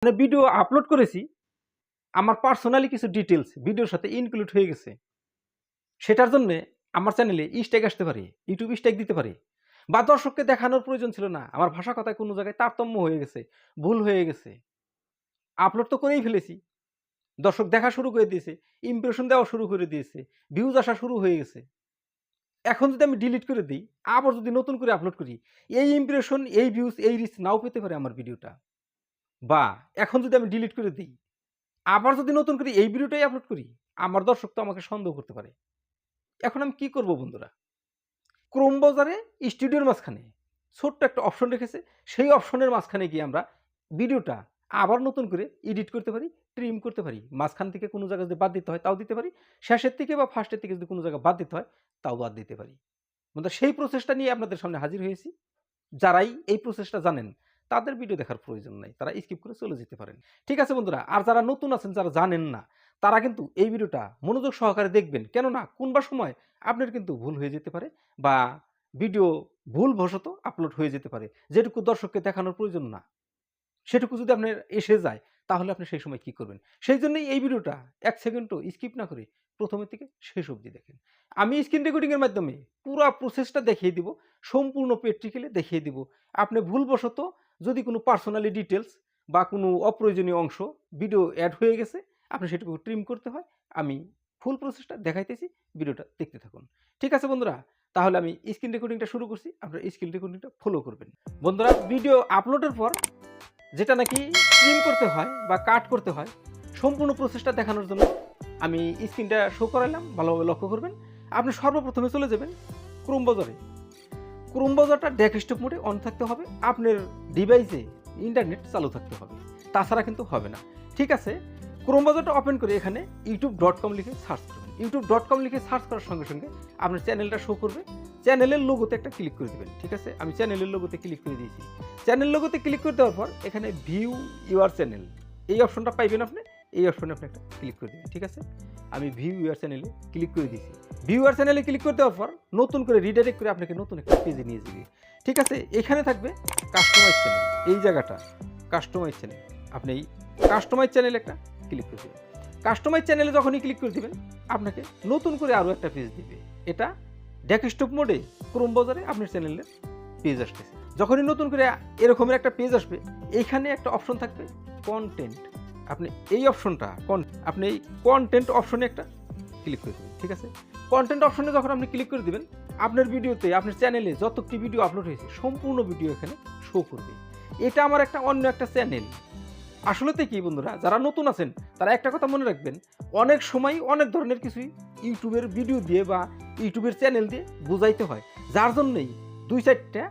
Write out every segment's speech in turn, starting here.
মানে video upload করেছি, আমার পার্সোনালি কিছু ডিটেইলস ভিডিওর সাথে ইনক্লুড হয়ে গেছে। সেটার জন্যে আমার চ্যানেলে স্ট্রাইক আসতে পারে, ইউটিউব স্ট্রাইক দিতে পারে। বা দর্শককে দেখানোর প্রয়োজন ছিল না। আমার ভাষা কথায় কোনো জায়গায় তারতম্য হয়ে গেছে, ভুল হয়ে গেছে। আপলোড তো করেই ফেলেছি। দর্শক দেখা শুরু করে দিয়েছে, ইমপ্রেশন দেওয়া শুরু করে দিয়েছে, ভিউজ আসা শুরু হয়ে গেছে। এখন যদি আমি ডিলিট করে দেই, আবার যদি নতুন করে আপলোড করি, এই ইমপ্রেশন, এই ভিউজ, এই রিচ নাও পেতে পারে আমার ভিডিওটা। বা এখন যদি আমি ডিলিট করে দেই, আবার যদি নতুন করে এই ভিডিওটাই আপলোড করি, আমার দর্শক তো আমাকে সন্দেহ করতে পারে। এখন আমি কি করব বন্ধুরা? ক্রোম ব্রাউজারে স্টুডিওর মাঝখানে ছোট্ট একটা অপশন রেখেছে, সেই অপশনের মাঝখানে গিয়ে আমরা ভিডিওটা আবার নতুন করে এডিট করতে পারি, ট্রিম করতে পারি। মাঝখান থেকে কোনো জায়গা যদি বাদ দিতে হয় তাও দিতে পারি। শেষের থেকে বা ফার্স্টের থেকে যদি কোনো জায়গা বাদ দিতে হয় তাও বাদ দিতে পারি। বন্ধুরা সেই প্রসেসটা নিয়ে আপনাদের সামনে হাজির হয়েছি। যারাই এই প্রসেসটা জানেন তাদের ভিডিও দেখার প্রয়োজন নাই। তারা স্কিপ করে চলে যেতে পারেন। ঠিক আছে বন্ধুরা? আর যারা নতুন আছেন, যারা জানেন না, তারা কিন্তু এই ভিডিওটা মনোযোগ সহকারে দেখবেন। কেননা কোনবা সময় আপনার কিন্তু ভুল হয়ে যেতে পারে বা ভিডিও ভুলবশত আপলোড হয়ে যেতে পারে। যেটুকু দর্শককে দেখানোর প্রয়োজন না, সেটুকু যদি আপনার এসে যায়, তাহলে আপনি সেই সময় কি করবেন? সেইজন্যই এই ভিডিওটা ১ সেকেন্ডও স্কিপ না করে ১ম থেকে শেষ অবধি দেখেন। আমি স্ক্রিন রেকর্ডিং এর মাধ্যমে পুরা প্রসেসটা দেখিয়ে দিব, সম্পূর্ণ প্র্যাকটিক্যালি দেখিয়ে দিব। আপনি ভুলবশত যদি কোনো পার্সোনালি ডিটেইলস বা কোনো অপ্রয়োজনীয় অংশ ভিডিও এড হয়ে গেছে, আপনি সেটুকু ট্রিম করতে হয়। আমি ফুল প্রসেসটা দেখাইতেছি, ভিডিওটা দেখতে থাকুন। ঠিক আছে বন্ধুরা? তাহলে আমি স্ক্রিন রেকর্ডিংটা শুরু করছি। আপনারা স্ক্রিন রেকর্ডিংটা ফলো করবেন। বন্ধুরা, ভিডিও আপলোডের পর যেটা নাকি ট্রিম করতে হয় বা কাট করতে হয়, সম্পূর্ণ প্রসেসটা দেখানোর জন্য আমি স্ক্রিনটা শো করাইলাম, ভালোভাবে লক্ষ্য করবেন। আপনি সর্বপ্রথমে চলে যাবেন ক্রোম ব্রাউজারে। ক্রোম ব্রাউজারটা ডেস্কটপ মোডে অন থাকতে হবে, আপনার ডিভাইসে ইন্টারনেট চালু থাকতে হবে, তাছাড়া কিন্তু হবে না। ঠিক আছে, ক্রোম ব্রাউজারটা ওপেন করে এখানে youtube.com লিখে সার্চ করবেন। youtube.com লিখে সার্চ করার সঙ্গে সঙ্গে আপনার চ্যানেলটা শো করবে। চ্যানেলের লোগোতে একটা ক্লিক করে দেবেন। ঠিক আছে, আমি চ্যানেলের লোগোতে ক্লিক করে দিয়েছি। চ্যানেল লোগোতে ক্লিক করে দেওয়ার পর এখানে ভিউ ইউর চ্যানেল এই অপশনটা পাইবেন আপনি। এই অপশনে আপনি একটা ক্লিক করে দেবেন। ঠিক আছে, আমি ভিউ ইউর চ্যানেলে ক্লিক করে দিয়েছি। ভিউ ইউর চ্যানেলে ক্লিক করে দেওয়ার পর নতুন করে রিডাইরেক্ট করে আপনাকে নতুন একটা পেজে নিয়ে যাবে। ঠিক আছে, এখানে থাকবে কাস্টমাইজ চ্যানেল, এই জায়গাটা কাস্টমাইজ চ্যানেল। আপনি এই কাস্টমাইজ চ্যানেলে একটা ক্লিক করে দেবেন। কাস্টমাইজ চ্যানেলে যখনই ক্লিক করে দিবেন, আপনাকে নতুন করে আরও একটা পেজ দিবে। এটা ডেস্কটপ মোডে ক্রোম ব্রাউজারে আপনার চ্যানেলের পেজ আসতেছে। যখনই নতুন করে এরকমের একটা পেজ আসবে, এইখানে একটা অপশন থাকবে কন্টেন্ট। আপনি এই অপশনটা আপনি এই কন্টেন্ট অপশনে একটা ক্লিক করে দেবেন। ঠিক আছে, কন্টেন্ট অপশনে যখন আপনি ক্লিক করে দিবেন, আপনার ভিডিওতে, আপনার চ্যানেলে যতটি ভিডিও আপলোড হয়েছে সম্পূর্ণ ভিডিও এখানে শো করবে। এটা আমার একটা অন্য একটা চ্যানেল। আসলেতে কি বন্ধুরা, যারা নতুন আছেন তারা একটা কথা মনে রাখবেন, অনেক সময় অনেক ধরনের কিছুই ইউটিউবের ভিডিও দিয়ে বা ইউটিউবের চ্যানেল দিয়ে বুঝাইতে হয়, যার জন্যই ২-৪টা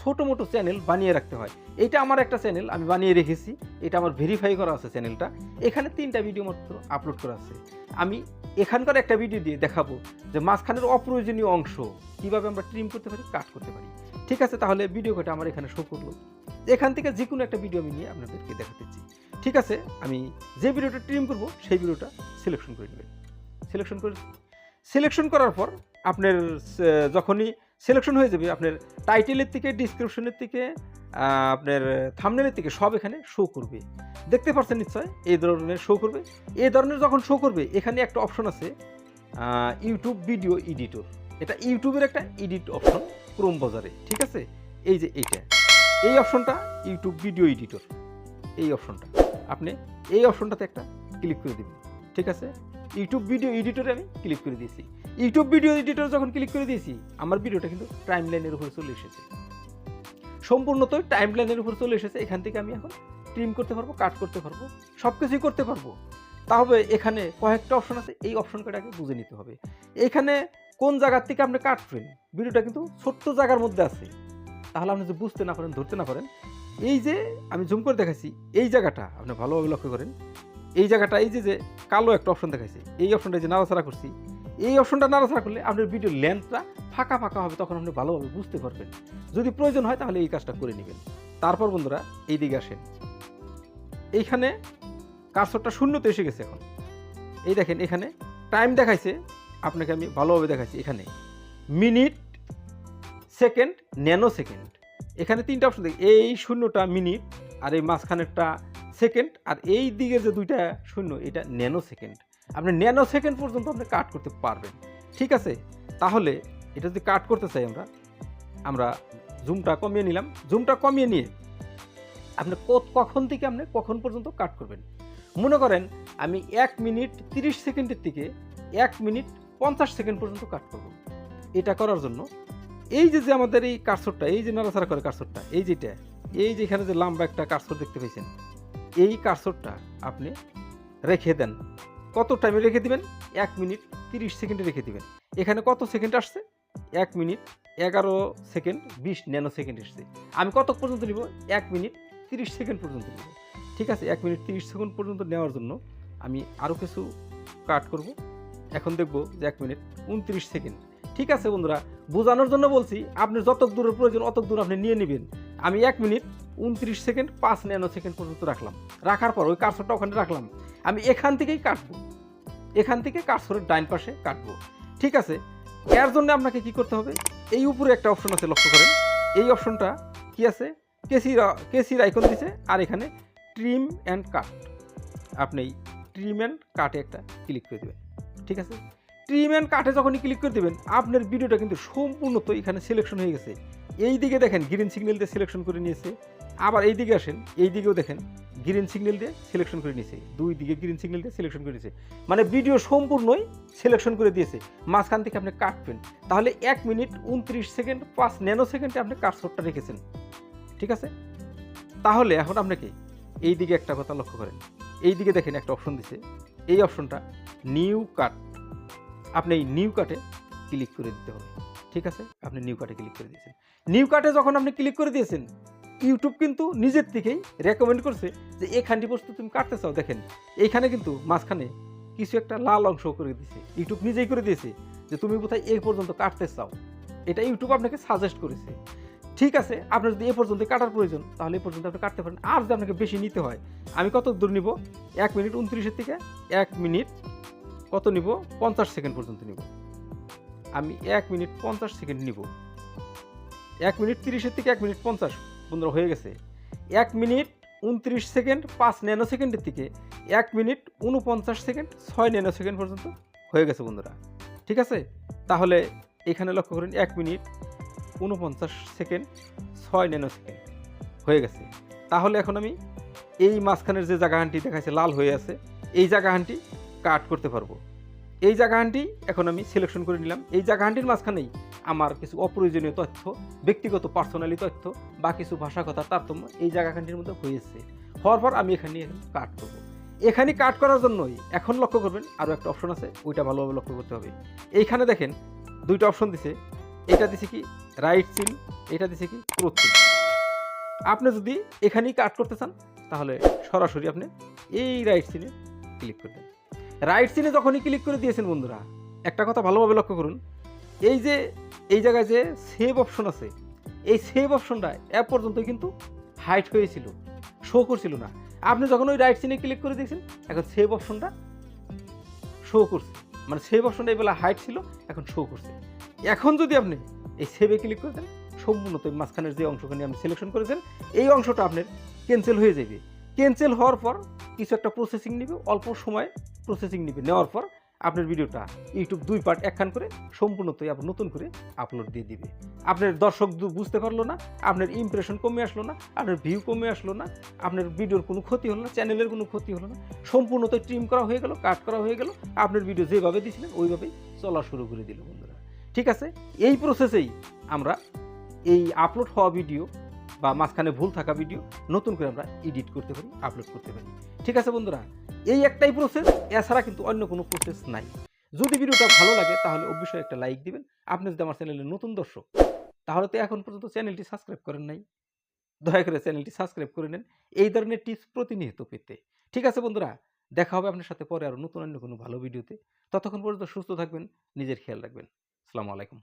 ছোটো মোটো চ্যানেল বানিয়ে রাখতে হয়। এটা আমার একটা চ্যানেল আমি বানিয়ে রেখেছি, এটা আমার ভেরিফাই করা আছে চ্যানেলটা। এখানে ৩টা ভিডিও মাত্র আপলোড করা আছে। আমি এখানকার একটা ভিডিও দিয়ে দেখাবো যে মাঝখানের অপ্রয়োজনীয় অংশ কীভাবে আমরা ট্রিম করতে পারি, কাট করতে পারি। ঠিক আছে, তাহলে ভিডিও কটা আমার এখানে শো করলো। এখান থেকে যে কোনো একটা ভিডিও আমি নিয়ে আপনাদেরকে দেখাতেছি। ঠিক আছে, আমি যে ভিডিওটা ট্রিম করব সেই ভিডিওটা সিলেকশন করে নেবেন। সিলেকশন করার পর আপনার যখনই সিলেকশন হয়ে যাবে, আপনার টাইটেলের থেকে, ডিসক্রিপশনের থেকে, আপনার থাম্বনেলের থেকে সব এখানে শো করবে। দেখতে পাচ্ছেন নিশ্চয় এই ধরনের শো করবে। এই ধরনের যখন শো করবে, এখানে একটা অপশন আছে ইউটিউব ভিডিও এডিটর। এটা ইউটিউবের একটা এডিট অপশন ক্রোম ব্রাউজারে। ঠিক আছে, এই যে এইটা, এই অপশনটা ইউটিউব ভিডিও এডিটর, এই অপশনটা আপনি এই অপশনটাতে একটা ক্লিক করে দেবেন। ঠিক আছে, ইউটিউব ভিডিও এডিটরে আমি ক্লিক করে দিয়েছি। ইউটিউব ভিডিও এডিটর যখন ক্লিক করে দিয়েছি, আমার ভিডিওটা কিন্তু টাইম লাইনের উপরে চলে এসেছে, সম্পূর্ণত টাইম লাইনের উপর চলে এসেছে। এখান থেকে আমি এখন ট্রিম করতে পারবো, কাট করতে পারবো, সব কিছুই করতে পারবো। তাহলে এখানে কয়েকটা অপশন আছে, এই অপশন কটাকে বুঝে নিতে হবে। এখানে কোন জায়গার থেকে আপনি কাটবেন, ভিডিওটা কিন্তু ছোট্ট জায়গার মধ্যে আছে। তাহলে আপনি যদি বুঝতে না পারেন, ধরতে না পারেন, এই যে আমি জুম করে দেখাচ্ছি, এই জায়গাটা আপনি ভালোভাবে লক্ষ্য করেন। এই জায়গাটা, এই যে কালো একটা অপশন দেখাচ্ছি, এই অপশনটা যে নাড়াচাড়া করছি, এই অপশনটা নাড়াচাড়া করলে আপনার ভিডিওর লেন্থটা ফাঁকা ফাঁকা হবে, তখন আপনি ভালোভাবে বুঝতে পারবেন। যদি প্রয়োজন হয় তাহলে এই কাজটা করে নেবেন। তারপর বন্ধুরা এই দিকে আসেন, এইখানে কার্সরটা শূন্যতে এসে গেছে। এখন এই দেখেন, এখানে টাইম দেখাইছে, আপনাকে আমি ভালোভাবে দেখাচ্ছি। এখানে মিনিট, সেকেন্ড, ন্যানো সেকেন্ড, এখানে 3টা অপশন দেখি। এই শূন্যটা মিনিট আর এই মাঝখানেরটা সেকেন্ড, আর এই দিকের যে দুইটা শূন্য এটা ন্যানো সেকেন্ড। আপনি ন্যানো সেকেন্ড পর্যন্ত আপনি কাট করতে পারবেন। ঠিক আছে, তাহলে এটা যদি কাট করতে চাই আমরা জুমটা কমিয়ে নিলাম। জুমটা কমিয়ে নিয়ে আপনি কখন থেকে আপনি কখন পর্যন্ত কাট করবেন। মনে করেন আমি 1 মিনিট 30 সেকেন্ডের থেকে 1 মিনিট 50 সেকেন্ড পর্যন্ত কাট করব। এটা করার জন্য এই যে আমাদের এই কার্সরটা, এই যে নাড়াচাড়া করে কার্সরটা, এই যেটা, এই যে এখানে যে লম্বা একটা কার্সর দেখতে পাইছেন, এই কার্সরটা আপনি রেখে দেন। কত টাইমে রেখে দিবেন? 1 মিনিট 30 সেকেন্ডে রেখে দিবেন। এখানে কত সেকেন্ড আসছে? 1 মিনিট 11 সেকেন্ড 20 ন্যানো সেকেন্ড এসছে। আমি কত পর্যন্ত নিব? 1 মিনিট 30 সেকেন্ড পর্যন্ত নিব। ঠিক আছে, 1 মিনিট 30 সেকেন্ড পর্যন্ত নেওয়ার জন্য আমি আরও কিছু কাট করব। এখন দেখব যে 1 মিনিট 29 সেকেন্ড। ঠিক আছে বন্ধুরা, বোঝানোর জন্য বলছি, আপনি যত দূরের প্রয়োজন অত দূর আপনি নিয়ে নেবেন। আমি 1 মিনিট 29 সেকেন্ড 5 ন্যানো সেকেন্ড পর্যন্ত রাখলাম। রাখার পর ওই কার্সরটা ওখানে রাখলাম। আমি এখান থেকেই কাটবো, এখান থেকে কার্সরের ডাইন পাশে কাটবো। ঠিক আছে, এর জন্য আপনাকে কি করতে হবে? এই উপরে একটা অপশন আছে, লক্ষ্য করেন। এই অপশনটা কি আছে? কেসির আইকন দিছে, আর এখানে ট্রিম অ্যান্ড কাট। আপনি এই ট্রিম অ্যান্ড কাটে একটা ক্লিক করে দেবেন। ঠিক আছে, ট্রিম অ্যান্ড কাটে যখনই ক্লিক করে দেবেন, আপনার ভিডিওটা কিন্তু সম্পূর্ণত এখানে সিলেকশন হয়ে গেছে। এই দিকে দেখেন গ্রিন সিগন্যাল দিয়ে সিলেকশন করে নিয়েছে। আবার এই দিকে আসেন, এই দিকেও দেখেন গ্রিন সিগন্যাল দিয়ে সিলেকশন করে নিয়েছে। দুই দিকে গ্রিন সিগন্যাল দিয়ে সিলেকশন করে নিয়েছে, মানে ভিডিও সম্পূর্ণই সিলেকশন করে দিয়েছে। মাঝখান থেকে আপনি কাটবেন। তাহলে 1 মিনিট 29 সেকেন্ড 5 ন্যানো সেকেন্ডে আপনি কার্সরটা রেখেছেন। ঠিক আছে, তাহলে এখন আপনাকে এই দিকে একটা কথা লক্ষ্য করেন। এই দিকে দেখেন একটা অপশন দিছে, এই অপশনটা নিউ কাট। আপনি এই নিউ কাটে ক্লিক করে দিতে হবে। ঠিক আছে, আপনি নিউ কাটে ক্লিক করে দিয়েছেন। নিউ কাটে যখন আপনি ক্লিক করে দিয়েছেন, ইউটিউব কিন্তু নিজের থেকেই রেকমেন্ড করছে যে এখানটি বস্তু তুমি কাটতে চাও। দেখেন এইখানে কিন্তু মাঝখানে কিছু একটা লাল অংশ করে দিয়েছে, ইউটিউব নিজেই করে দিয়েছে যে তুমি কোথায় এই পর্যন্ত কাটতে চাও। এটা ইউটিউব আপনাকে সাজেস্ট করেছে। ঠিক আছে, আপনার যদি এ পর্যন্ত কাটার প্রয়োজন তাহলে এ পর্যন্ত আপনি কাটতে পারেন। আর যদি আপনাকে বেশি নিতে হয়, আমি কত দূর নিব? 1 মিনিট 29-এর থেকে 1 মিনিট কত নিব? 50 সেকেন্ড পর্যন্ত নিব। আমি 1 মিনিট 50 সেকেন্ড নিব। 1 মিনিট 30-এর থেকে 1 মিনিট 50 বন্ধুরা হয়ে গেছে। 1 মিনিট 29 সেকেন্ড 5 ন্যানো সেকেন্ডের থেকে 1 মিনিট 49 সেকেন্ড 6 ন্যানো সেকেন্ড পর্যন্ত হয়ে গেছে বন্ধুরা। ঠিক আছে, তাহলে এখানে লক্ষ্য করেন 1 মিনিট 49 সেকেন্ড 6 ন্যানো সেকেন্ড হয়ে গেছে। তাহলে এখন আমি এই মাঝখানের যে জায়গাহানটি দেখাচ্ছে লাল হয়ে আছে, এই জায়গাহানটি কাট করতে পারবো। এই জায়গাহানটি এখন আমি সিলেকশন করে নিলাম। এই জায়গাহানটির মাঝখানেই আমার কিছু অপ্রয়োজনীয় তথ্য, ব্যক্তিগত পার্সোনালি তথ্য বা কিছু ভাষাগত তারতম্য এই জায়গাখানটির মধ্যে হয়েছে। হওয়ার পর আমি এখানে কাট করব। এখানে কাট করার জন্যই এখন লক্ষ্য করবেন আরও একটা অপশন আছে, ওইটা ভালোভাবে লক্ষ্য করতে হবে। এইখানে দেখেন দুইটা অপশন দিছে, এটা দিছে কি রাইট সিন, এটা দিছে কি ক্রস সিন। আপনি যদি এখানেই কাট করতে চান তাহলে সরাসরি আপনি এই রাইট সিনে ক্লিক করবেন। রাইট সিনে যখনই ক্লিক করে দিয়েছেন বন্ধুরা, একটা কথা ভালোভাবে লক্ষ্য করুন, এই যে এই জায়গায় যে সেভ অপশন আছে, এই সেভ অপশনটা এ পর্যন্ত কিন্তু হাইড হয়েছিল, শো করছিল না। আপনি যখন ওই রাইট সিনে ক্লিক করে দিয়েছেন, এখন সেভ অপশনটা শো করছে, মানে সেভ অপশনটা এই বেলা হাইড ছিল, এখন শো করছে। এখন যদি আপনি এই সেভে ক্লিক করে দেন, সম্পূর্ণত মাঝখানের যে অংশখানে আপনি সিলেকশন করেছেন এই অংশটা আপনার ক্যান্সেল হয়ে যাবে। ক্যান্সেল হওয়ার পর কিছু একটা প্রসেসিং নেবে, অল্প সময় প্রসেসিং নেবে। নেওয়ার পর আপনার ভিডিওটা ইউটিউব 2 পার্ট একখান করে সম্পূর্ণতই আবার নতুন করে আপলোড দিয়ে দিবে। আপনার দর্শক বুঝতে পারলো না, আপনার ইমপ্রেশন কমে আসলো না, আপনার ভিউ কমে আসলো না, আপনার ভিডিওর কোনো ক্ষতি হলো না, চ্যানেলের কোনো ক্ষতি হলো না, সম্পূর্ণতই ট্রিম করা হয়ে গেল, কাট করা হয়ে গেল। আপনার ভিডিও যেভাবে দিয়েছিলেন ওইভাবেই চলা শুরু করে দিল বন্ধুরা। ঠিক আছে, এই প্রসেসেই আমরা এই আপলোড হওয়া ভিডিও বা মাঝখানে ভুল থাকা ভিডিও নতুন করে আমরা এডিট করতে পারি, আপলোড করতে পারি। ঠিক আছে বন্ধুরা, এই একটাই প্রসেস, এছাড়া কিন্তু অন্য কোনো প্রসেস নাই। যদি ভিডিওটা ভালো লাগে তাহলে অবশ্যই একটা লাইক দিবেন। আপনি যদি আমার চ্যানেলের নতুন দর্শক, তাহলে তো এখন পর্যন্ত চ্যানেলটি সাবস্ক্রাইব করেন নাই, দয়া করে চ্যানেলটি সাবস্ক্রাইব করে নেন এই ধরনের টিপস প্রতিনিয়ত পেতে। ঠিক আছে বন্ধুরা, দেখা হবে আপনার সাথে পরে আরও নতুন অন্য কোনো ভালো ভিডিওতে। ততক্ষণ পর্যন্ত সুস্থ থাকবেন, নিজের খেয়াল রাখবেন। আসসালামু আলাইকুম।